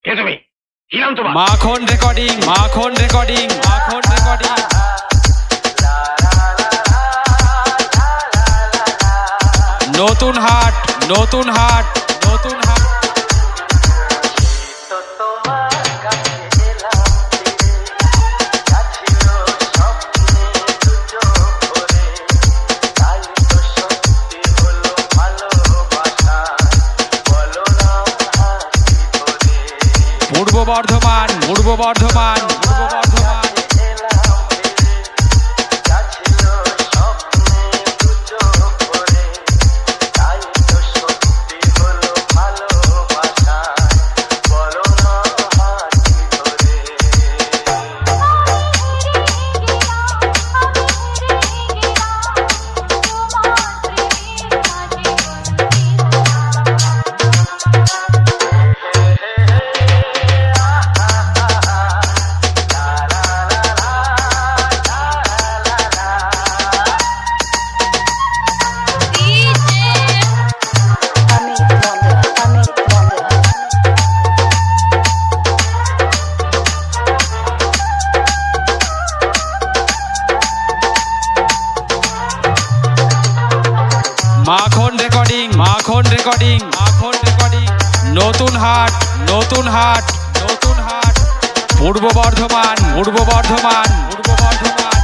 কে তুমি? কি নাম তোমার? মাখন রেকর্ডিং, মাখন রেকর্ডিং, মাখন রেকর্ডিং। নতুন হাট, নতুন হাট, নতুন হাট। পূর্ব বর্ধমান, পূর্ব বর্ধমান, পূর্ব বর্ধমান। মাখন রেকর্ডিং, মাখন রেকর্ডিং, মাখন রেকর্ডিং। নতুন হাট, নতুন হাট, নতুন হাট। পূর্ব বর্ধমান, পূর্ব বর্ধমান, পূর্ব বর্ধমান।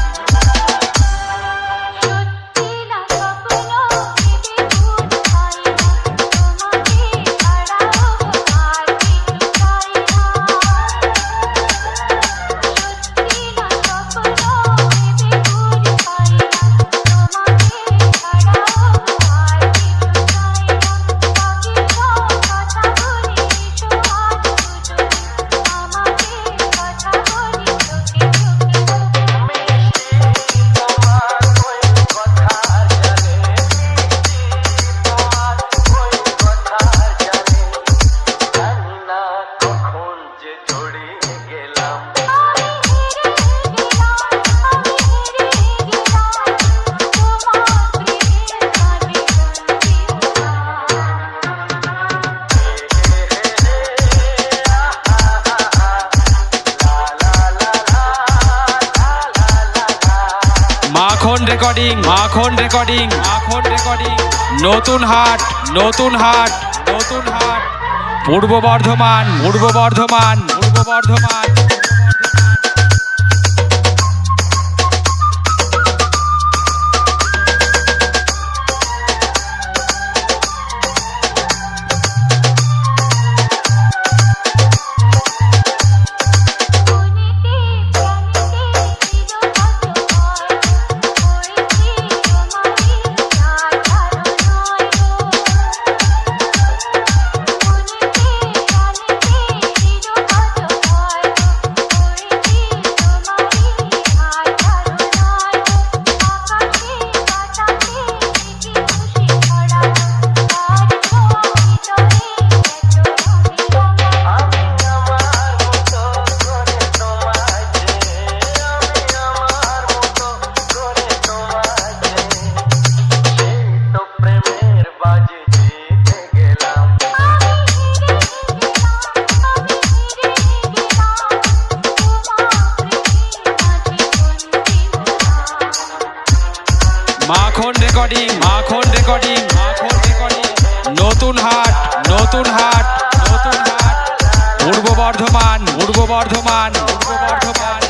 মাখন রেকর্ডিং, মাখন রেকর্ডিং, মাখন রেকর্ডিং। নতুন হাট, নতুন হাট, নতুন হাট। পূর্ব বর্ধমান, পূর্ব বর্ধমান, পূর্ব বর্ধমান। মাখন রেকর্ডিং, মাখন রেকর্ডিং, মাখন রেকর্ডিং। নতুন হাট, নতুন হাট, নতুন হাট। পূর্ব বর্ধমান, পূর্ব বর্ধমান, পূর্ব বর্ধমান।